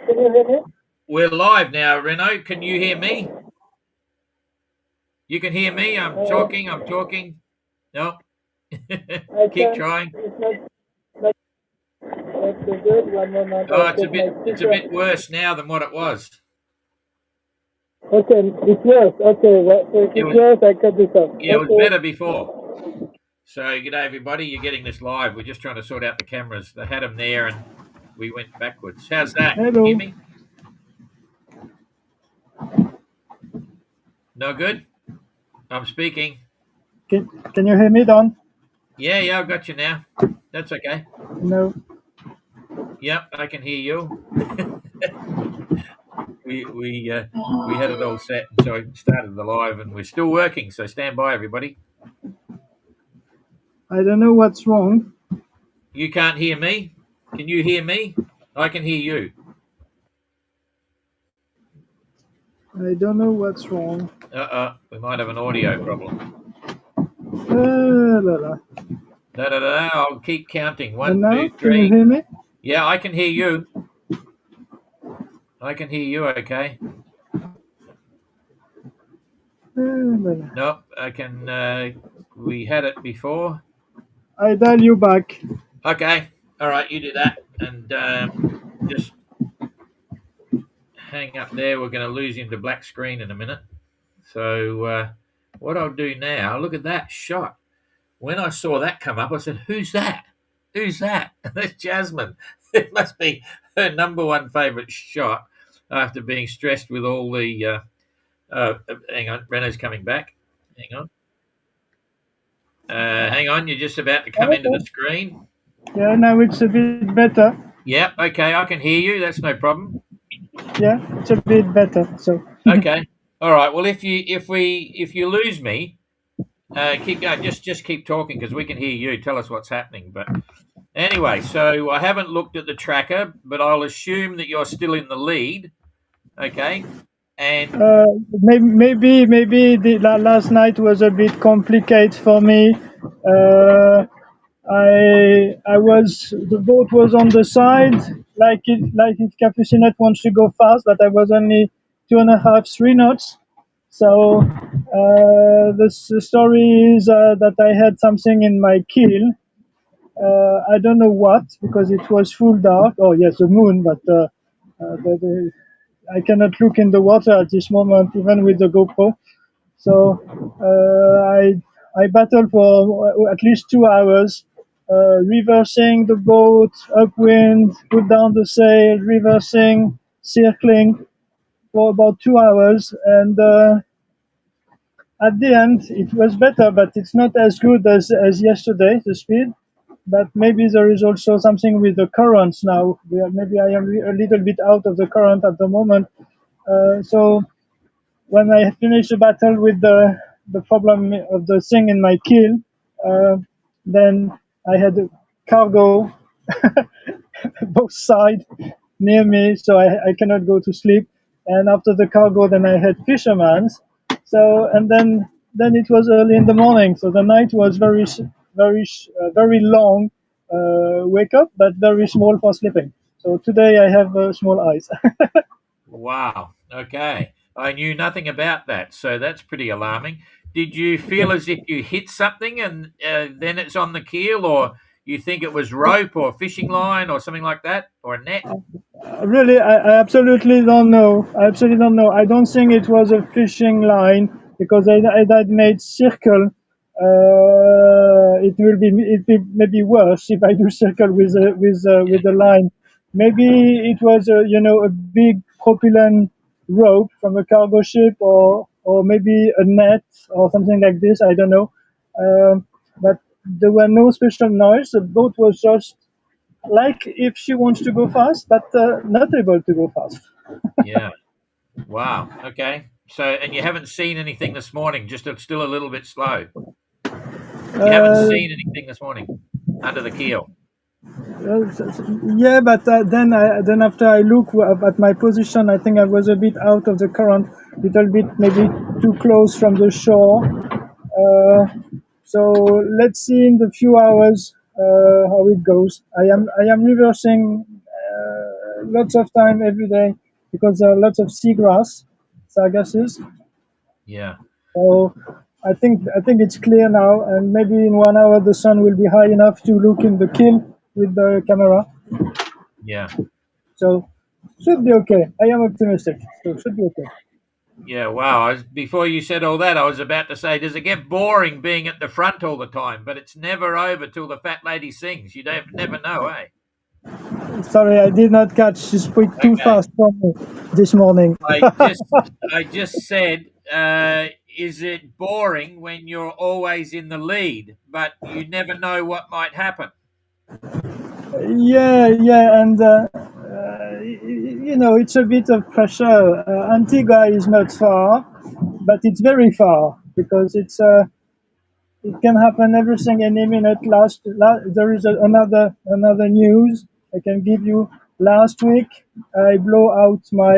Can you hear me? We're live now, Renaud. Can you hear me? You can hear me. I'm talking. I'm talking. No. I Keep can. trying. It's not so good. One moment. Oh, I'll take my it's a speaker. bit worse now than what it was. Okay, it's worse. Okay, well, so if It it's was worse, I cut this off. yeah, it was Okay. better before. So, g'day everybody. You're getting this live. We're just trying to sort out the cameras. They had them there, and we went backwards. How's that? Can you hear Hello. me? No good. I'm speaking. Can you hear me, Don? Yeah, I've got you now. That's okay. No. Yep, I can hear you. We had it all set, and so I started the live, and we're still working. So stand by, everybody. I don't know what's wrong. You can't hear me. Can you hear me? I can hear you. I don't know what's wrong. We might have an audio problem. La, la. I'll keep counting. And 1, now, 2, can you 3. hear me? Yeah, I can hear you. I can hear you. Okay. La, la. Nope. I can. We had it before. I dial you back. Okay. All right. You do that, and just hang up there. We're going to lose him to black screen in a minute. So what I'll do now? Look at that shot. When I saw that come up, I said, "Who's that? Who's that?" That's Jasmine. It must be her number one favourite shot after being stressed with all the. Hang on, Renault's coming back. Hang on. Hang on, you're just about to come into the Okay. screen. Yeah, now it's a bit better. Yep. Okay, I can hear you. That's no problem. Yeah, it's a bit better. So, Okay. All right. Well, if you lose me, keep going. Just keep talking because we can hear you. Tell us what's happening. But anyway, so I haven't looked at the tracker, but I'll assume that you're still in the lead. Okay. And maybe the last night was a bit complicated for me. The boat was on the side, like if Capucinet wants to go fast, but I was only 2.5, 3 knots. So the story is that I had something in my keel. I don't know what, because it was full dark. Oh yes, the moon, but I cannot look in the water at this moment, even with the GoPro. So I battled for at least 2 hours, reversing the boat, upwind, put down the sail, reversing, circling for about 2 hours, and at the end it was better, but it's not as good as yesterday, the speed. But maybe there is also something with the currents now. Maybe I am a little bit out of the current at the moment. So when I finished the battle with the problem of the thing in my keel, uh, then I had a cargo both sides near me, so I cannot go to sleep. And after the cargo, then I had fishermen's. So and then it was early in the morning, so the night was very long. Wake up, but very small for sleeping. So today I have small eyes. wow. Okay. I knew nothing about that, so that's pretty alarming. Did you feel as if you hit something and then it's on the keel, or you think it was rope or fishing line or something like that, or a net? Really, I absolutely don't know. I absolutely don't know. I don't think it was a fishing line because I made circle. It maybe worse if I do circle with the line. Maybe it was a big propellant rope from a cargo ship, or maybe a net or something like this. I don't know. But there were no special noise. The boat was just like if she wants to go fast, but not able to go fast. Yeah. Wow. Okay. So, and you haven't seen anything this morning, just still a little bit slow. You haven't Uh, seen anything this morning under the keel. yeah, but then after I look at my position, I think I was a bit out of the current, little bit maybe too close from the shore. So let's see in the few hours how it goes. I am reversing lots of time every day because there are lots of seagrass, sargasses. Yeah. So I think it's clear now, and maybe in 1 hour the sun will be high enough to look in the kill with the camera. Yeah. So should be okay. I am optimistic. So should be okay. Yeah, wow. Before you said all that, I was about to say, does it get boring being at the front all the time? But it's never over till the fat lady sings. You don't never know, eh? Sorry, I did not catch. She spoke too Okay. fast for me this morning. I just said, is it boring when you're always in the lead, but you never know what might happen? Yeah, and it's a bit of pressure. Antigua is not far, but it's very far because it can happen everything any minute. There is another news I can give you. Last week, I blow out my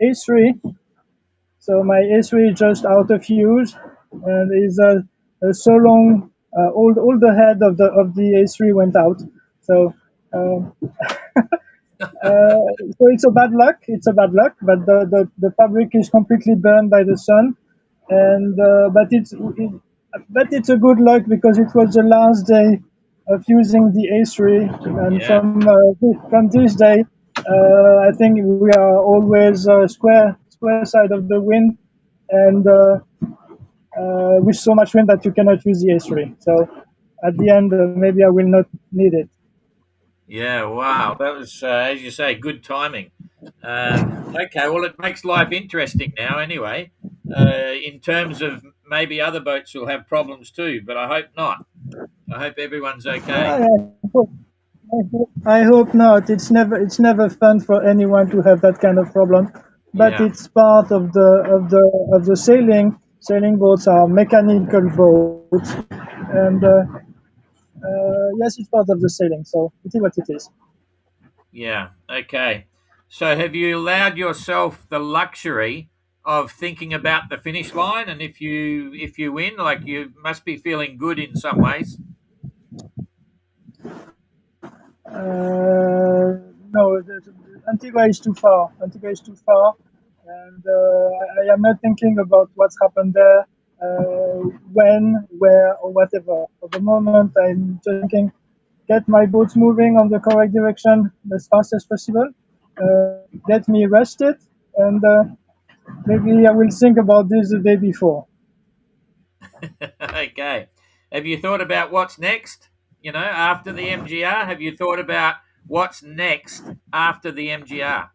A3, so my A3 is just out of use, and is so long. All the head of the A3 went out. So. Um, so it's a bad luck. It's a bad luck, but the fabric is completely burned by the sun, and but it's a good luck because it was the last day of using the A3, and Yeah, from this day, I think we are always square side of the wind, and with so much wind that you cannot use the A3. So at the end, maybe I will not need it. yeah, wow. That was, as you say, good timing. Okay, well, it makes life interesting now, anyway. In terms of maybe other boats will have problems too, but I hope not. I hope everyone's okay. I hope I hope not. It's never fun for anyone to have that kind of problem, but Yeah, it's part of the sailing. Sailing boats are mechanical boats, and yes, it's part of the sailing. So it is what it is. yeah, okay. So, have you allowed yourself the luxury of thinking about the finish line? And if you win, like you must be feeling good in some ways. No, Antigua is too far. Antigua is too far, and I am not thinking about what's happened there, when, where, or whatever. For the moment, I'm just thinking, get my boats moving on the correct direction as fast as possible, get me rested, and maybe I will think about this the day before. Okay. Have you thought about what's next? After the MGR, have you thought about what's next after the MGR?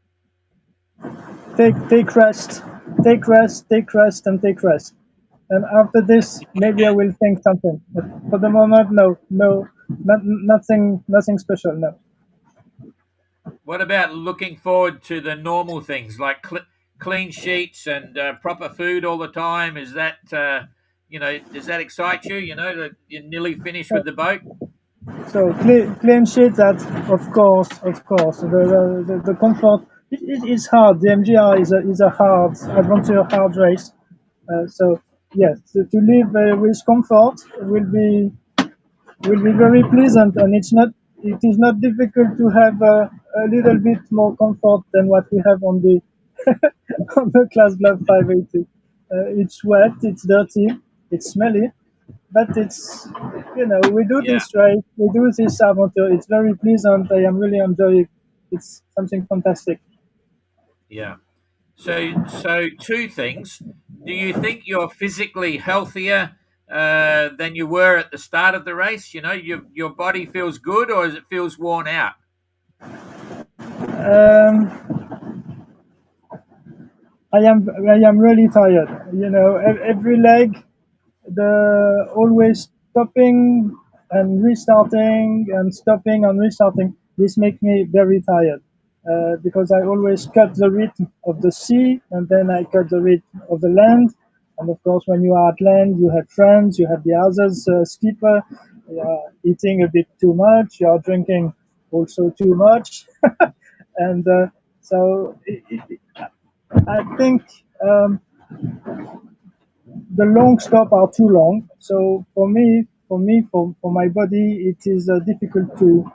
Take rest, and take rest. And after this, maybe I will think something. But for the moment, no, nothing special. No. What about looking forward to the normal things like clean sheets and proper food all the time? Is that, does that excite you? That you're nearly finished with the boat? So clean sheet. That of course, the comfort. It is hard. The MGR is a hard adventure, hard race. So yes, to live with comfort will be very pleasant, and it is not difficult to have a little bit more comfort than what we have on the on the Class Block 580. It's wet, it's dirty, it's smelly, but we do Yeah, this right, we do this adventure. It's very pleasant. I am really enjoying it. It's something fantastic. yeah. So two things. Do you think you're physically healthier than you were at the start of the race? Your body feels good, or does it feels worn out? Um, I am really tired. Every leg, the always stopping and restarting and stopping and restarting. This makes me very tired because I always cut the rhythm of the sea and then I cut the rhythm of the land. And of course, when you are at land, you have friends, you have the others skipper. You are eating a bit too much. You are drinking also too much, and so I think. The long stop are too long. So for my body, it is difficult to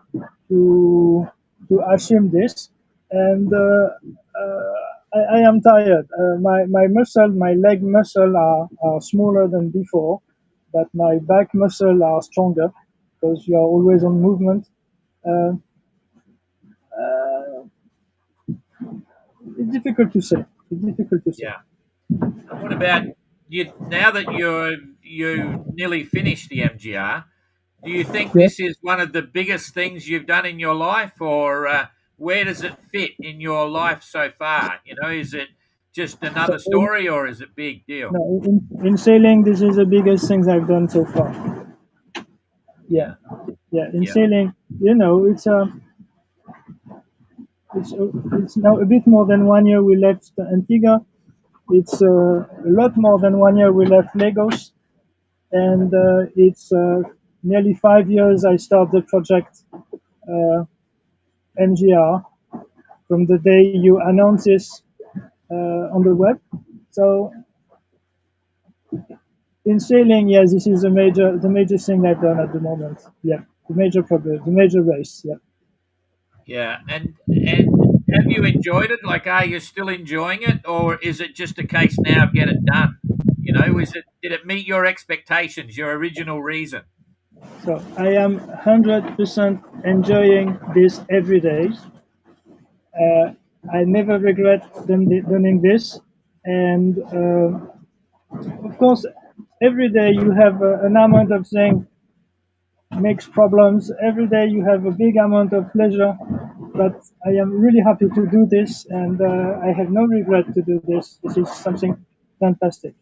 to assume this. and I am tired. My leg muscle are smaller than before, but my back muscle are stronger because you are always on movement. Uh, uh, it's difficult to say. It's difficult to say. Yeah. And what about you? Now that you nearly finished the MGR, do you think Yes. this is one of the biggest things you've done in your life, or where does it fit in your life so far? You know, is it just So another story, or is it big deal? no, in sailing, this is the biggest things I've done so far. Yeah, Yeah, yeah. In yeah, sailing, it's it's now a bit more than 1 year we left Antigua. It's a lot more than 1 year we left Lagos, and it's nearly 5 years I started the project MGR from the day you announce this on the web. So in sailing, yes, this is the major thing I've done at the moment. Yeah, the major progress, the major race. Yeah. yeah. And have you enjoyed it? Like, are you still enjoying it, or is it just a case now of get it done? You know, did it meet your expectations, your original reason? So I am 100% enjoying this every day. Uh, I never regret doing this, and of course, every day you have an amount of things makes problems. Every day you have a big amount of pleasure, but I am really happy to do this, and I have no regret to do this. This is something fantastic.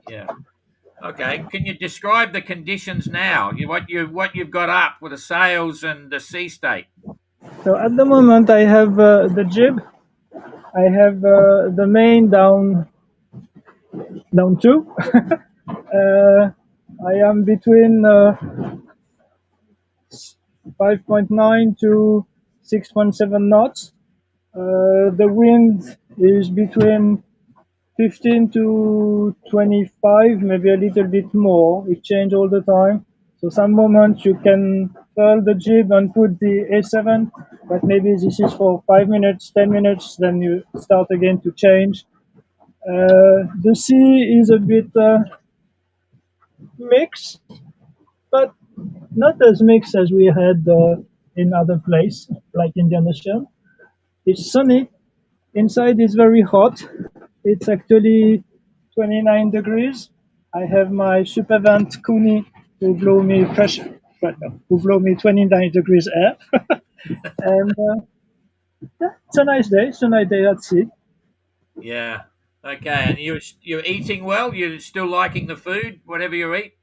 Yeah. Okay. Can you describe the conditions now? What you've got up with the sails and the sea state? So at the moment, I have the jib. I have the main down two. I am between 5.9 to 6.7 knots. The wind is between 15 to 25, maybe a little bit more. It changes all the time. So some moments you can furl the jib and put the A7, but maybe this is for 5 minutes, 10 minutes, then you start again to change. The sea is a bit mixed, but not as mixed as we had in other place, like Indian Ocean. It's sunny. Inside is very hot. It's actually 29 degrees. I have my super vent Kuni who blow me pressure, right now, who blow me 29 degrees air. And yeah, it's a nice day. It's a nice day at sea. Yeah. Okay. And you're eating well. You're still liking the food, whatever you eat.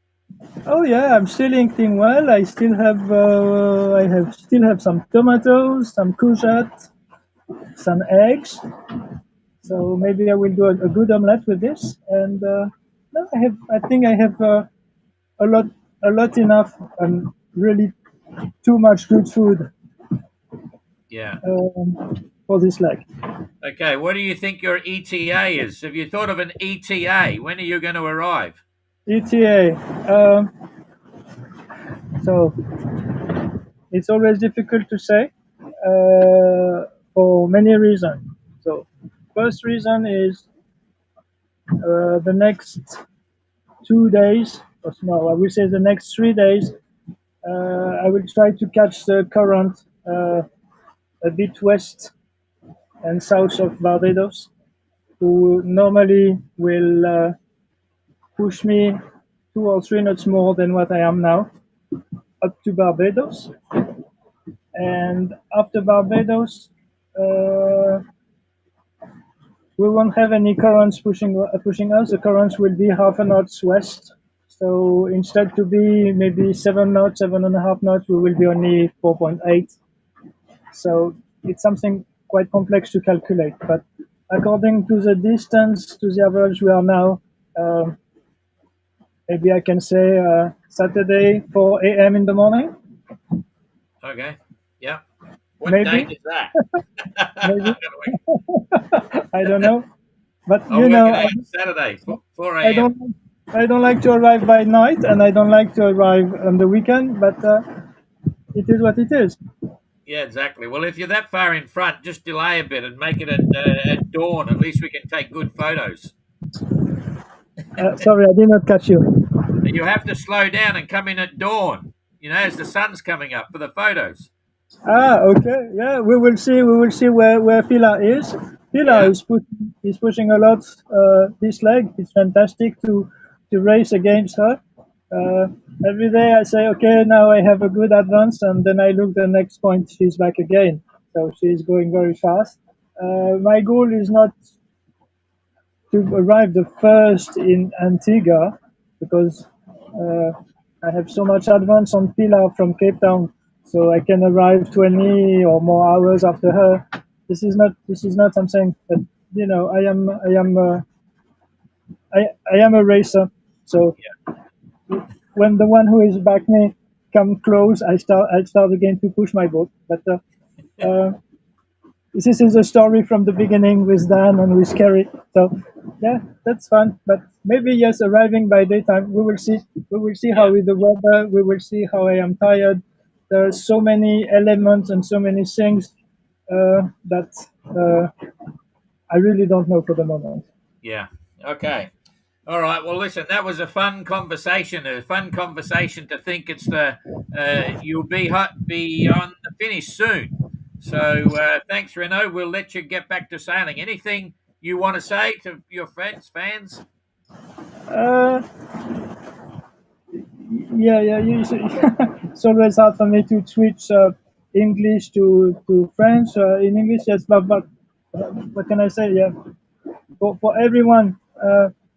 Oh yeah, I'm still eating well. I still have some tomatoes, some courgette, some eggs. So maybe I will do a good omelette with this. And no, I think I have a lot, enough, and really too much good food Yeah. for this leg. Okay. What do you think your ETA is? Have you thought of an ETA? When are you going to arrive? ETA. So it's always difficult to say for many reasons. So first reason is the next 2 days, or no, I will say the next 3 days. I will try to catch the current a bit west and south of Barbados, who normally will push me 2 or 3 knots more than what I am now, up to Barbados. And after Barbados, uh, we won't have any currents pushing us. The currents will be half a knot west. So instead to be maybe 7 knots, 7.5 knots, we will be only 4.8. So it's something quite complex to calculate. But according to the distance to the average we are now, um, maybe I can say Saturday 4 a.m. in the morning. Okay. Yeah. What date Maybe, is that? maybe. I'm gonna work, I don't know. But I'll work it out. Saturday, 4 I a.m. don't I don't like to arrive by night, and I don't like to arrive on the weekend. But it is what it is. Yeah, exactly. Well, if you're that far in front, just delay a bit and make it at dawn. At least we can take good photos. Sorry, I did not catch you. You have to slow down and come in at dawn, as the sun's coming up for the photos. Okay. Yeah, we will see. We will see where Fila is. Fila Yeah, is pushing a lot this leg. It's fantastic to race against her. Uh, every day I say, okay, now I have a good advance, and then I look the next point, she's back again. So she's going very fast. My goal is not to arrive the first in Antigua because uh, I have so much advance on Pilar from Cape Town, so I can arrive 20 or more hours after her. This is not something, but I am a racer. So when the one who is back me come close, I start again to push my boat. But uh, this is a story from the beginning with Dan and with Kerry. So yeah, that's fun. But maybe yes, arriving by daytime, we will see. We will see how yeah, is the weather. We will see how I am tired. There are so many elements and so many things that I really don't know for the moment. yeah. Okay. All right. Well, listen, that was a fun conversation. A fun conversation to think it's the you'll be on the finish soon. So thanks, Renaud. We'll let you get back to sailing. Anything you want to say to your friends, fans? Uh, yeah. It's always hard for me to switch English to French. In English, yes, but what can I say? Yeah, for everyone,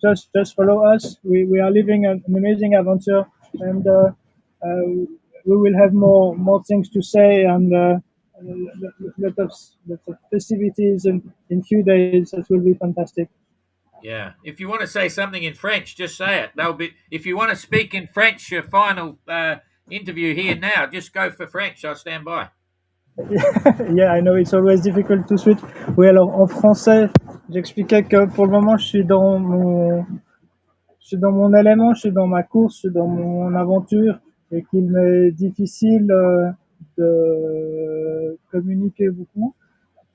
just follow us. We are living an amazing adventure, and uh, we will have more things to say and lot of festivities in few days. That will be fantastic. Yeah. If you want to say something in French, just say it. They'll be. If you want to speak in French, your final interview here now, just go for French. I'll stand by. Yeah, I know it's always difficult to switch. Oui, alors en français, j'expliquais que pour le moment, je suis dans mon élément, je suis dans ma course, je suis dans mon aventure et qu'il m'est difficile de communiquer beaucoup.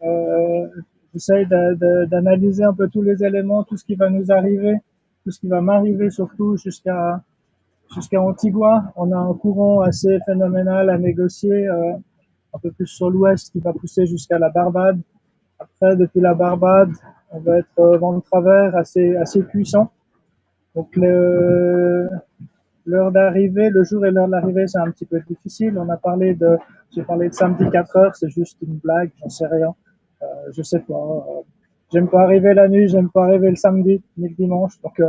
Euh, J'essaye d'analyser un peu tous les éléments, tout ce qui va nous arriver, tout ce qui va m'arriver surtout jusqu'à Antigua. On a un courant assez phénoménal à négocier, un peu plus sur l'ouest qui va pousser jusqu'à la Barbade. Après, depuis la Barbade, on va être vent de travers assez puissant. Donc l'heure d'arrivée, le jour et l'heure d'arrivée, c'est un petit peu difficile. J'ai parlé de samedi 4 heures, c'est juste une blague, j'en sais rien. Je sais pas. J'aime pas arriver la nuit, j'aime pas arriver le samedi ni le dimanche. Donc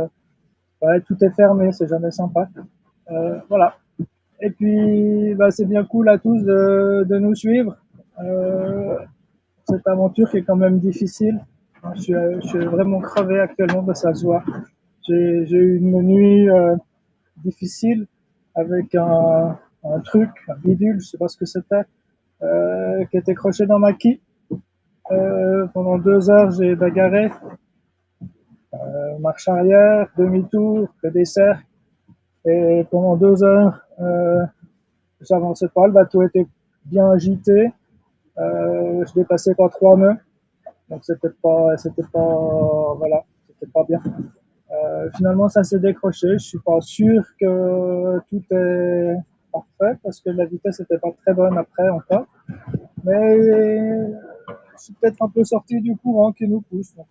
ouais, tout est fermé, c'est jamais sympa. Voilà. Et puis bah, c'est bien cool à tous de nous suivre. Euh, Cette aventure qui est quand même difficile. Je suis vraiment crevé actuellement, bah, ça se voit. J'ai eu une nuit difficile avec un truc, un bidule, je sais pas ce que c'était, qui était croché dans ma quille. Pendant 2 heures, j'ai bagarré, marche arrière, demi-tour, que des cercles, et pendant 2 heures, j'avançais pas, le bateau était bien agité, je dépassais pas 3 nœuds, donc voilà, c'était pas bien. Finalement, ça s'est décroché. Je suis pas sûr que tout est parfait parce que la vitesse n'était pas très bonne après encore. Mais je suis peut-être un peu sorti du courant qui nous pousse. Donc,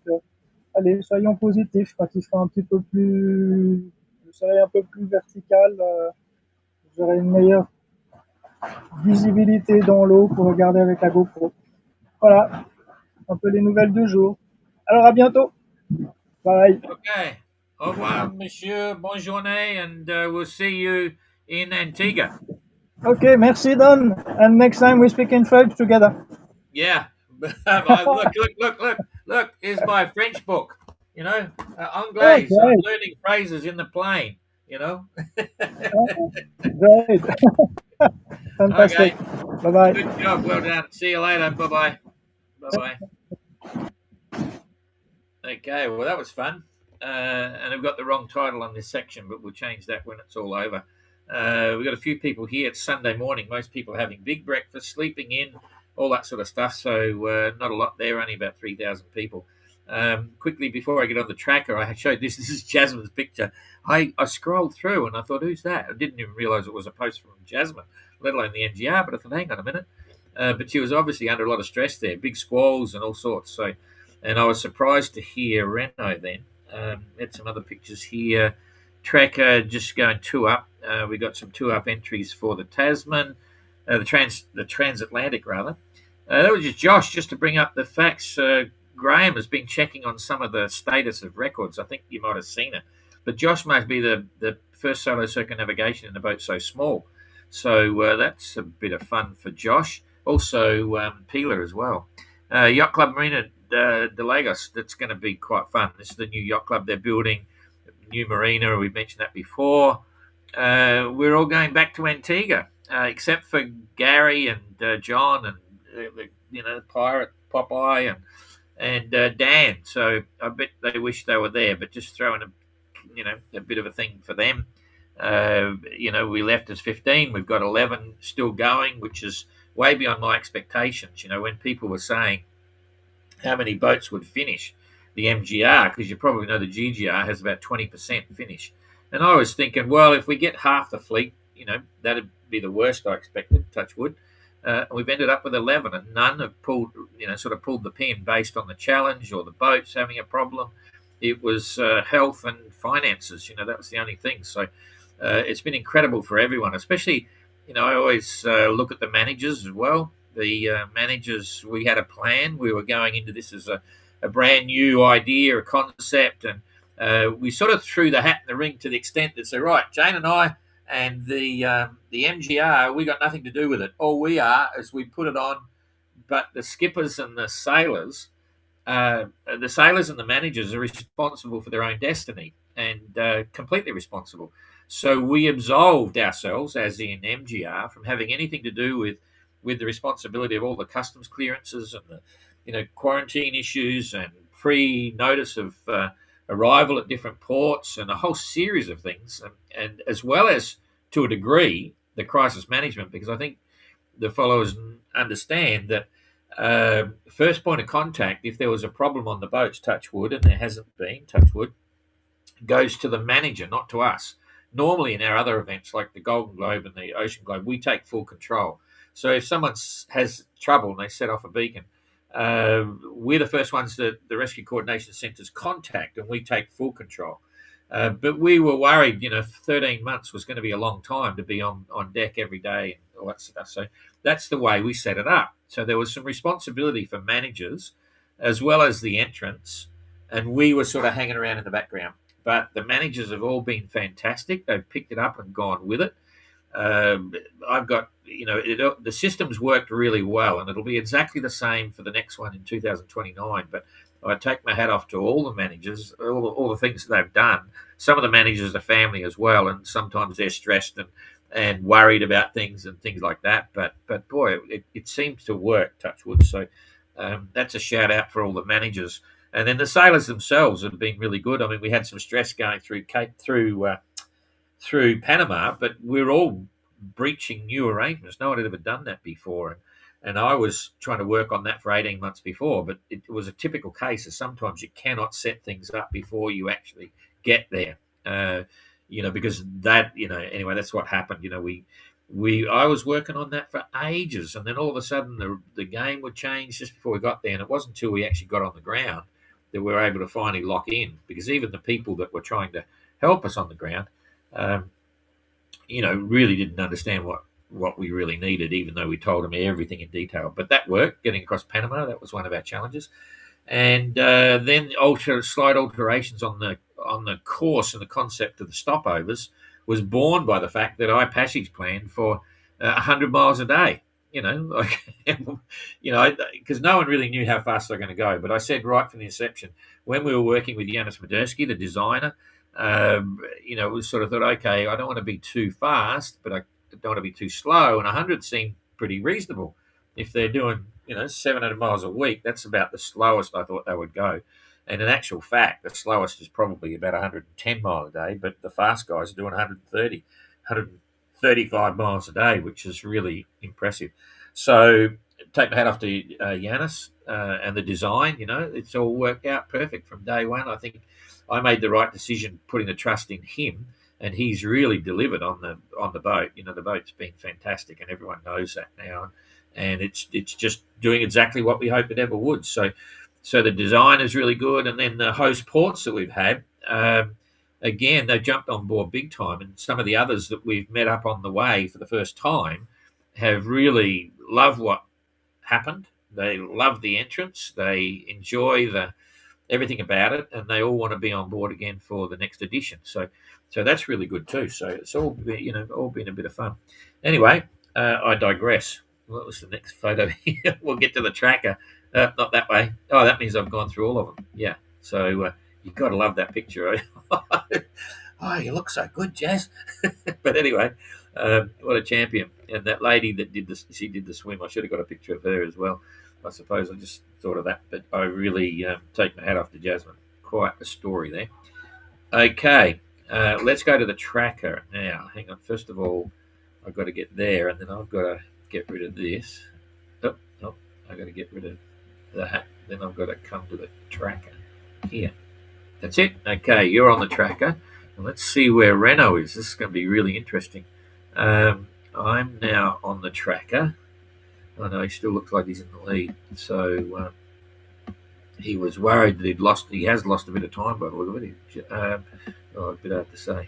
allez, soyons positifs. Quand il sera un petit peu plus, je serai un peu plus vertical, j'aurai une meilleure visibilité dans l'eau pour regarder avec la GoPro. Voilà, un peu les nouvelles du jour. Alors à bientôt. Bye. Okay. Au revoir, monsieur. Bonne journée, and we'll see you in Antigua. Okay, merci Don. And next time we speak in French together. Yeah. Look. Here's my French book. Oh, Anglais. I'm great. learning phrases in the plane. Oh, great. Okay. Fantastic. Bye bye. Good job. Well done. See you later. Bye bye. Bye bye. Okay. Well, that was fun. And I've got the wrong title on this section, but we'll change that when it's all over. We've got a few people here. It's Sunday morning. Most people are having big breakfast, sleeping in, all that sort of stuff. So not a lot there, only about 3,000 people. Quickly, before I get on the tracker, I showed this. This is Jasmine's picture. I scrolled through and I thought, who's that? I didn't even realise it was a post from Jasmine, let alone the MGR. But I thought, hang on a minute. But she was obviously under a lot of stress there, big squalls and all sorts. So, and I was surprised to hear Renault then. Had some other pictures here. Tracker just going two up. We got some two up entries for the Tasman, the transatlantic rather. That was just Josh, just to bring up the facts. Graham has been checking on some of the status of records. I think you might have seen it. But Josh must be the first solo circumnavigation in a boat so small. So that's a bit of fun for Josh. Also, Peeler as well. Yacht Club Marina de Lagos, that's going to be quite fun. This is the new yacht club they're building, new marina. We've mentioned that before. We're all going back to Antigua, except for Gary and John and Pirate Popeye and Dan. So I bet they wish they were there, but just throwing a bit of a thing for them. We left as 15. We've got 11 still going, which is way beyond my expectations. When people were saying how many boats would finish the MGR, because you probably know the GGR has about 20% finish. And I was thinking, well, if we get half the fleet, that'd be the worst I expected, touch wood. We've ended up with 11, and none have pulled the pin based on the challenge or the boats having a problem. It was health and finances. That was the only thing. So it's been incredible for everyone, especially, I always look at the managers as well. The managers, we had a plan. We were going into this as a brand new idea, a concept, and we sort of threw the hat in the ring to the extent that said, right, Jane and I and the MGR, we got nothing to do with it. All we are is we put it on, but the skippers and the sailors and the managers are responsible for their own destiny, and completely responsible. So we absolved ourselves, as in MGR, from having anything to do with the responsibility of all the customs clearances and the quarantine issues and pre-notice of arrival at different ports and a whole series of things, and as well as, to a degree, the crisis management, because I think the followers understand that first point of contact, if there was a problem on the boats, touch wood, and there hasn't been, touch wood, goes to the manager, not to us. Normally in our other events like the Golden Globe and the Ocean Globe, we take full control. So if someone has trouble and they set off a beacon, we're the first ones that the Rescue Coordination Centres contact, and we take full control. But we were worried, 13 months was going to be a long time to be on deck every day and all that stuff. So that's the way we set it up. So there was some responsibility for managers as well as the entrants, and we were sort of hanging around in the background. But the managers have all been fantastic. They've picked it up and gone with it. I've got, the system's worked really well, and it'll be exactly the same for the next one in 2029. But I take my hat off to all the managers, all the things that they've done. Some of the managers are family as well, and sometimes they're stressed and worried about things and things like that. But boy, it seems to work, touch wood. So that's a shout out for all the managers. And then the sailors themselves have been really good. I mean, we had some stress going through Panama, but we're all breaching new arrangements. No one had ever done that before. And I was trying to work on that for 18 months before, but it was a typical case of sometimes you cannot set things up before you actually get there. Because that, anyway, that's what happened. I was working on that for ages, and then all of a sudden the game would change just before we got there. And it wasn't until we actually got on the ground that we were able to finally lock in, because even the people that were trying to help us on the ground, really didn't understand what we really needed, even though we told them everything in detail. But that worked, getting across Panama. That was one of our challenges. And then slight alterations on the course and the concept of the stopovers was born by the fact that I passage planned for 100 miles a day. Because no one really knew how fast they're going to go. But I said right from the inception, when we were working with Janis Madursky, the designer, we sort of thought, okay, I don't want to be too fast, but I don't want to be too slow. And 100 seemed pretty reasonable. If they're doing, 700 miles a week, that's about the slowest I thought they would go. And in actual fact, the slowest is probably about 110 miles a day, but the fast guys are doing 130, 35 miles a day, which is really impressive. So take my hat off to Yanis and the design. It's all worked out perfect from day one. I think I made the right decision putting the trust in him, and he's really delivered on the boat. The boat's been fantastic, and everyone knows that now. And it's just doing exactly what we hoped it ever would. So the design is really good, and then the host ports that we've had. Again, they've jumped on board big time, and some of the others that we've met up on the way for the first time have really loved what happened. They love the entrance. They enjoy everything about it, and they all want to be on board again for the next edition. So that's really good too. So it's all been a bit of fun. Anyway, I digress. What was the next photo here? We'll get to the tracker. Not that way. Oh, that means I've gone through all of them. Yeah. So you've got to love that picture. Oh, you look so good, Jazz. But anyway, what a champion. And that lady that did this, she did the swim. I should have got a picture of her as well. I suppose I just thought of that. But I really take my hat off to Jasmine. Quite a story there. Okay, let's go to the tracker now. Hang on. First of all, I've got to get there, and then I've got to get rid of this. Oh, I've got to get rid of that. Then I've got to come to the tracker here. That's it. Okay, you're on the tracker. And let's see where Renault is. This is going to be really interesting. I'm now on the tracker. I know he still looks like he's in the lead. So he was worried that he has lost a bit of time by the look of it. A bit hard to say.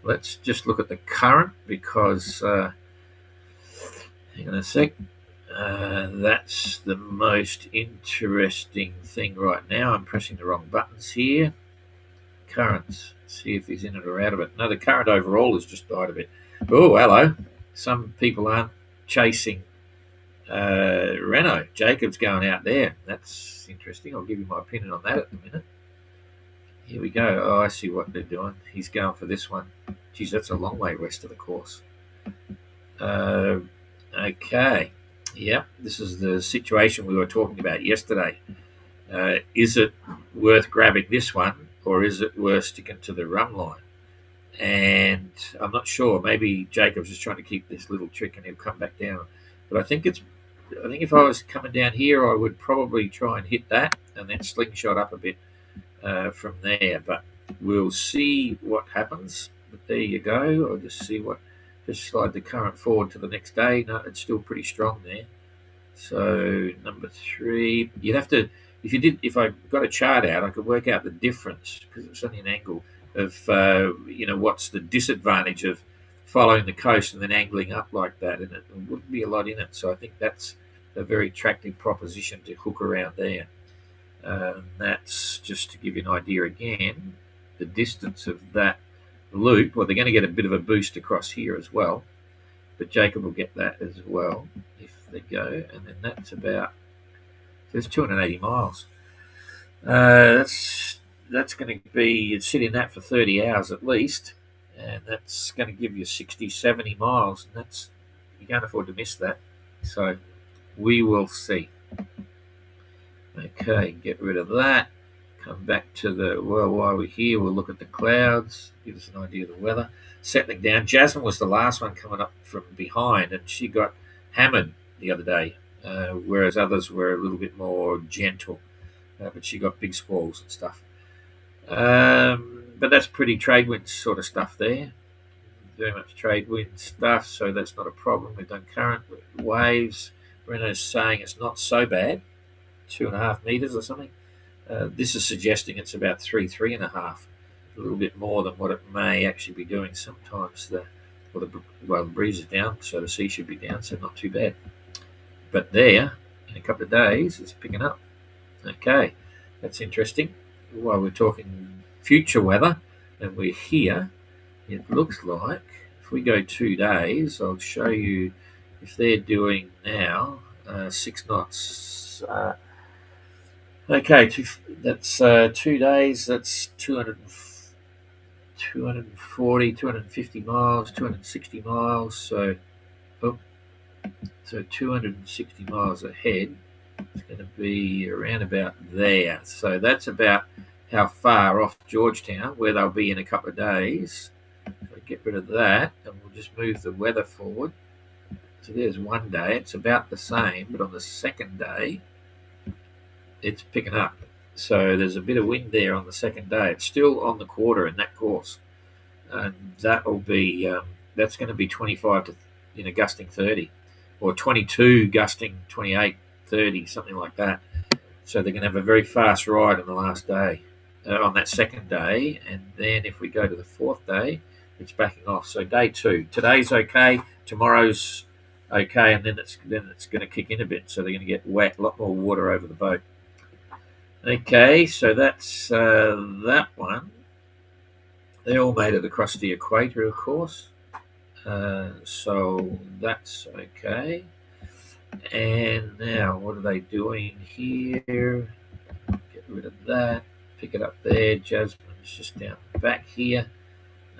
Let's just look at the current because, hang on a sec. That's the most interesting thing right now. I'm pressing the wrong buttons here. Currents. See if he's in it or out of it. No, the current overall has just died a bit. Oh, hello. Some people aren't chasing Renault. Jacob's going out there. That's interesting. I'll give you my opinion on that at the minute. Here we go. Oh, I see what they're doing. He's going for this one. Geez, that's a long way west of the course. Okay. Yeah, this is the situation we were talking about yesterday. Is it worth grabbing this one, or is it worth sticking to the run line? And I'm not sure. Maybe Jacob's just trying to keep this little trick, and he'll come back down. But I think if I was coming down here, I would probably try and hit that, and then slingshot up a bit from there. But we'll see what happens. But there you go. I'll just slide the current forward to the next day. No, it's still pretty strong there. So number 3, you'd have to. If I got a chart out, I could work out the difference because it's only an angle of what's the disadvantage of following the coast and then angling up like that, and it wouldn't be a lot in it. So I think that's a very attractive proposition to hook around there. That's just to give you an idea again, the distance of that loop. Well, they're going to get a bit of a boost across here as well, but Jacob will get that as well if they go, and then that's about. There's 280 miles. That's going to be, you'd sit in that for 30 hours at least, and that's going to give you 60, 70 miles, and you can't afford to miss that. So we will see. Okay, get rid of that. Come back to while we're here, we'll look at the clouds, give us an idea of the weather. Settling down. Jasmine was the last one coming up from behind, and she got hammered the other day. Whereas others were a little bit more gentle, but she got big squalls and stuff. But that's pretty trade wind sort of stuff there. Very much trade wind stuff, so that's not a problem. We've done current waves. Renault's saying it's not so bad, 2.5 meters or something. This is suggesting it's about 3.5, a little bit more than what it may actually be doing. Sometimes the breeze is down, so the sea should be down, so not too bad. But there, in a couple of days, it's picking up. Okay, that's interesting. While we're talking future weather, and we're here, it looks like, if we go 2 days, I'll show you if they're doing now 6 knots. Okay, that's 2 days, that's 240, 250 miles, 260 miles, so 260 miles ahead. It's going to be around about there. So that's about how far off Georgetown, where they'll be in a couple of days. So get rid of that, and we'll just move the weather forward. So there's one day, it's about the same, but on the second day, it's picking up. So there's a bit of wind there on the second day. It's still on the quarter in that course, and that'll be that's going to be 25 to gusting 30, or 22 gusting 28, 30, something like that. So they're going to have a very fast ride on the last day, on that second day, and then if we go to the fourth day, it's backing off. So day 2, today's okay, tomorrow's okay, and then it's going to kick in a bit. So they're going to get wet, a lot more water over the boat. Okay, so that's that one. They all made it across the equator, of course. So that's okay. And now, what are they doing here? Get rid of that. Pick it up there. Jasmine's just down back here.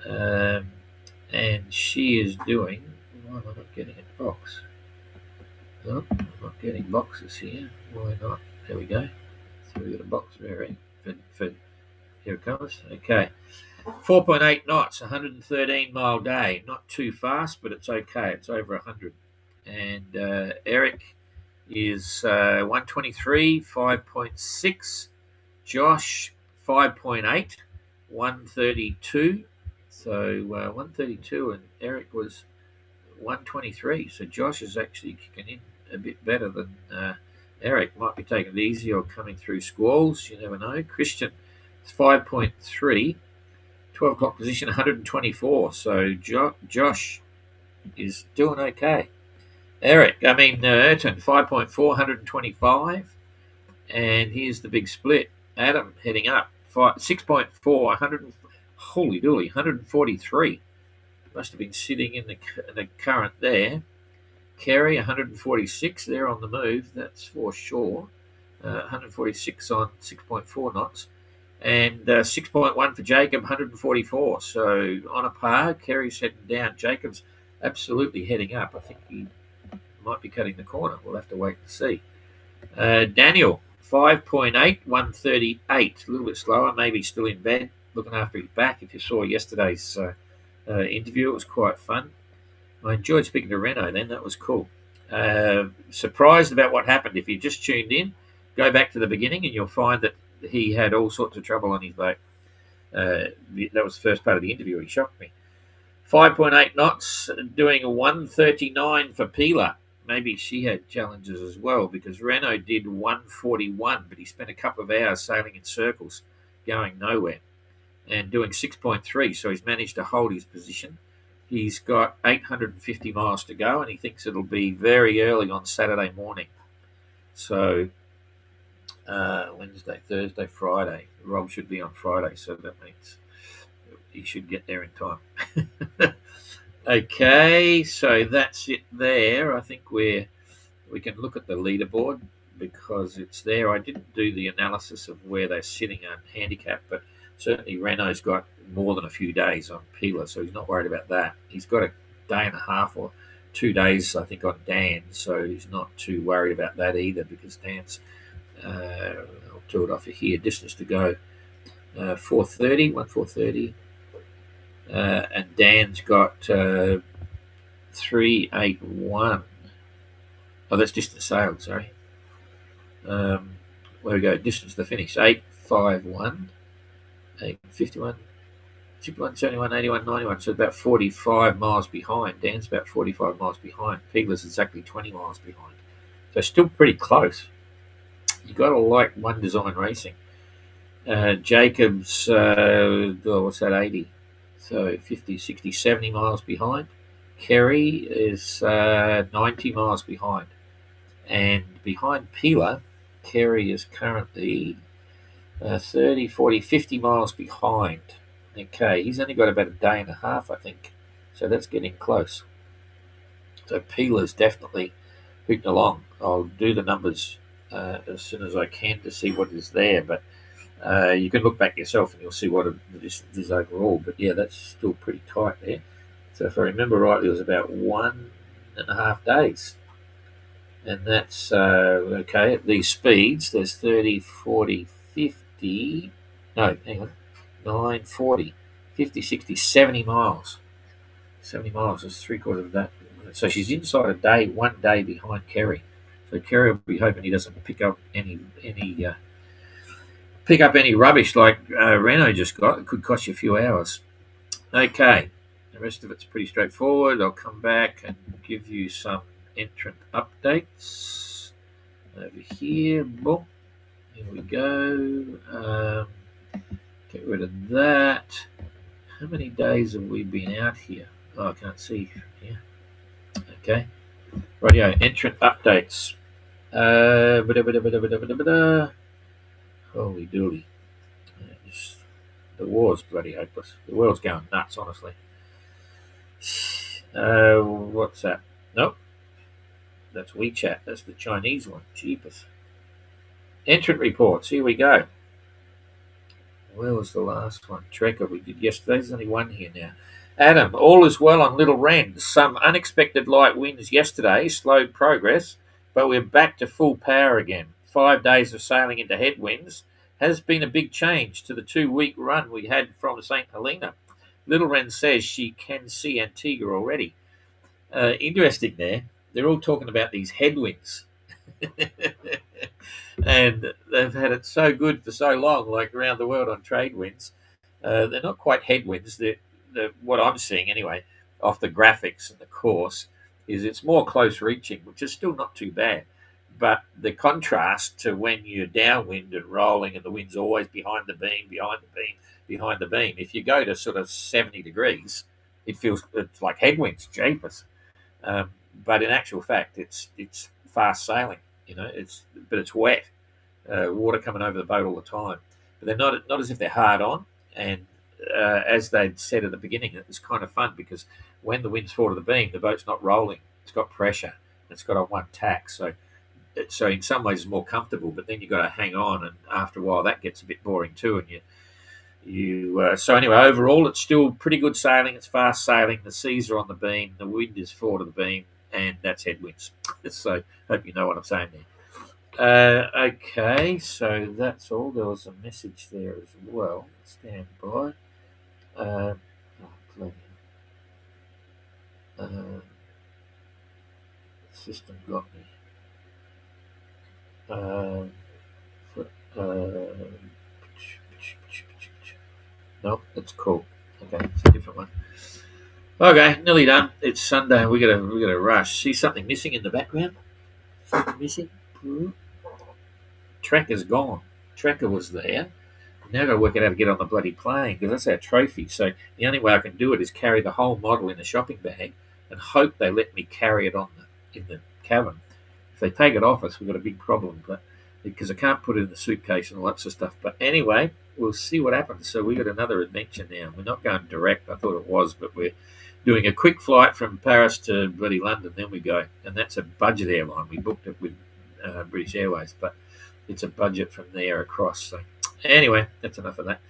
And she is doing... Why am I not getting a box? Oh, I'm not getting boxes here. Why not? There we go. So we got a box for here it comes. Okay. 4.8 knots, 113 mile day. Not too fast, but it's okay. It's over 100. And Eric is 123, 5.6. Josh, 5.8, 132. So 132, and Eric was 123. So Josh is actually kicking in a bit better than Eric. Might be taking it easy or coming through squalls. You never know. Christian is 5.3. 12 o'clock position, 124. So Josh is doing okay. Ayrton, 5.4, 125. And here's the big split. Adam heading up, 6.4, 100. Holy dooly, 143. Must have been sitting in the current there. Kerry, 146. They're on the move. That's for sure. 146 on 6.4 knots. And 6.1 for Jacob, 144. So on a par. Kerry's heading down. Jacob's absolutely heading up. I think he might be cutting the corner. We'll have to wait and see. Daniel, 5.8, 138. A little bit slower. Maybe still in bed, looking after his back. If you saw yesterday's interview, it was quite fun. I enjoyed speaking to Renault then. That was cool. Surprised about what happened. If you just tuned in, go back to the beginning and you'll find that he had all sorts of trouble on his boat. That was the first part of the interview. He shocked me. 5.8 knots, doing a 139 for Pila. Maybe she had challenges as well, because Renault did 141, but he spent a couple of hours sailing in circles, going nowhere, and doing 6.3. So he's managed to hold his position. He's got 850 miles to go, and he thinks it'll be very early on Saturday morning. So Wednesday, Thursday, Friday. Rob should be on Friday, so that means he should get there in time. Okay, so that's it there. I think we can look at the leaderboard because it's there. I didn't do the analysis of where they're sitting on handicap, but certainly Renault's got more than a few days on Pila, so he's not worried about that. He's got a day and a half or 2 days, I think, on Dan, so he's not too worried about that either, because Dan's, I'll do it off here, distance to go, 430, and Dan's got 381. Oh, that's distance sailed, sorry. Where we go, distance to the finish, 851, 851, 51, 71, 81, 91, so about 45 miles behind. Dan's about 45 miles behind. Pigler's exactly 20 miles behind. So still pretty close. You got to like One Design Racing. Jacob's, what's that, 80? So 50, 60, 70 miles behind. Kerry is 90 miles behind. And behind Pila, Kerry is currently 30, 40, 50 miles behind. Okay, he's only got about a day and a half, I think. So that's getting close. So Pila's definitely hooting along. I'll do the numbers as soon as I can to see what is there. But you can look back yourself and you'll see what the distance is overall. But yeah, that's still pretty tight there. So if I remember rightly, it was about 1.5 days. And that's okay at these speeds. There's 30, 40, 50. No, hang on. 9, 40, 50, 60, 70 miles. 70 miles is 3/4 of that. So she's inside a day, 1 day behind Kerry. So Kerry will be hoping he doesn't pick up any rubbish like Renault just got. It could cost you a few hours. Okay, the rest of it's pretty straightforward. I'll come back and give you some entrant updates over here. Boom. Here we go. Get rid of that. How many days have we been out here? Oh, I can't see from here. Okay. Radio entrant updates. Holy dooly. The war's bloody hopeless. The world's going nuts, honestly. What's that? Nope. That's WeChat. That's the Chinese one. Jeepers. Entrant reports. Here we go. Where was the last one? Tracker we did yesterday. There's only one here now. Adam, all is well on Little Wren. Some unexpected light winds yesterday slowed progress, but we're back to full power again. 5 days of sailing into headwinds has been a big change to the 2-week run we had from St. Helena. Little Wren says she can see Antigua already. Interesting there. They're all talking about these headwinds. And they've had it so good for so long, like around the world on trade winds. They're not quite headwinds. What I'm seeing anyway, off the graphics and the course, is it's more close reaching, which is still not too bad. But the contrast to when you're downwind and rolling and the wind's always behind the beam. If you go to sort of 70 degrees, it's like headwinds, jeepers. But in actual fact, it's fast sailing. But it's wet, water coming over the boat all the time. But they're not as if they're hard on. And as they'd said at the beginning, it was kind of fun because when the wind's forward of the beam, the boat's not rolling. It's got pressure. It's got on one tack. So in some ways it's more comfortable. But then you've got to hang on, and after a while that gets a bit boring too. And so anyway, overall it's still pretty good sailing. It's fast sailing. The seas are on the beam. The wind is forward of the beam. And that's headwinds. So hope you know what I'm saying there. Okay, so that's all. There was a message there as well. Stand by. System got me. No, that's cool. Okay, it's a different one. Okay, nearly done. It's Sunday. We gotta rush. See something missing in the background? Something missing? Tracker's gone. Tracker was there. Now I've got to work out how to get on the bloody plane because that's our trophy. So the only way I can do it is carry the whole model in a shopping bag and hope they let me carry it in the cabin. If they take it off us, we've got a big problem. But because I can't put it in the suitcase and all that sort of stuff. But anyway, we'll see what happens. So we got another adventure now. We're not going direct. I thought it was, but we're doing a quick flight from Paris to bloody London, then we go. And that's a budget airline. We booked it with British Airways, but it's a budget from there across. So anyway, that's enough of that.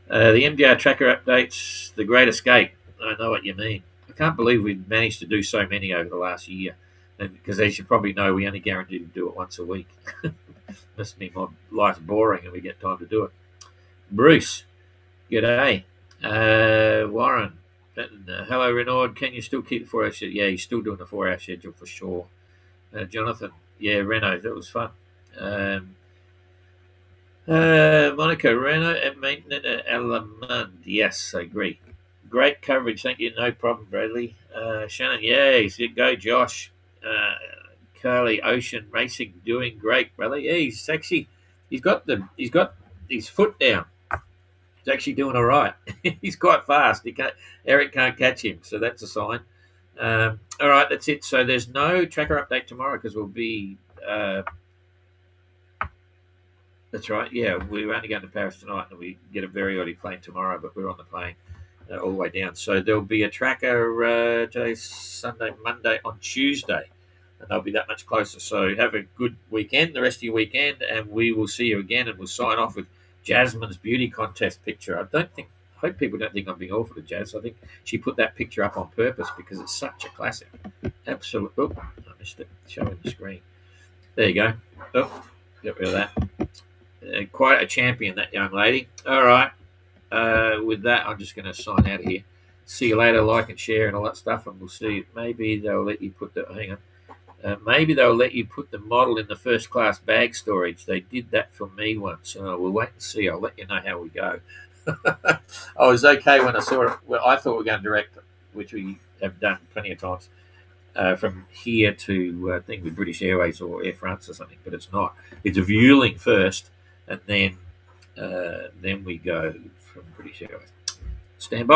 The MGR Tracker updates, the Great Escape. I know what you mean. I can't believe we've managed to do so many over the last year. And because as you probably know, we only guarantee to do it once a week. Must mean my life's boring and we get time to do it. Bruce, g'day. Warren, hello Renaud, can you still keep the 4-hour schedule? Yeah, he's still doing the 4-hour schedule for sure. Jonathan, yeah, Renaud, that was fun. Monica, Renaud at maintenance at Alamund. Yes, I agree. Great coverage, thank you. No problem, Bradley. Shannon, yes, go Josh. Carly, Ocean Racing, doing great, brother. Yeah, he's got his foot down. He's actually doing all right. He's quite fast. Eric can't catch him, so that's a sign. All right, that's it. So there's no tracker update tomorrow because we'll be. That's right. Yeah, we're only going to Paris tonight, and we get a very early plane tomorrow. But we're on the plane all the way down. So there'll be a tracker today's Sunday, Monday, on Tuesday, and they'll be that much closer. So have a good weekend, the rest of your weekend, and we will see you again. And we'll sign off with Jasmine's beauty contest picture. I hope people don't think I'm being awful to Jazz. I think she put that picture up on purpose because it's such a classic. Absolute. Oh, I missed it. Showing the screen. There you go. Oh, get rid of that. Quite a champion, that young lady. All right. With that, I'm just going to sign out of here. see you later, like and share and all that stuff, and we'll see. Maybe they'll let you put the hang on. Maybe they'll let you put the model in the first class bag storage. They did that for me once. We'll wait and see. I'll let you know how we go. I was okay when I saw it. Well, I thought we were going direct, which we have done plenty of times, from here to I think with British Airways or Air France or something, but it's not. It's a Vueling first, and then we go from British Airways. Stand by.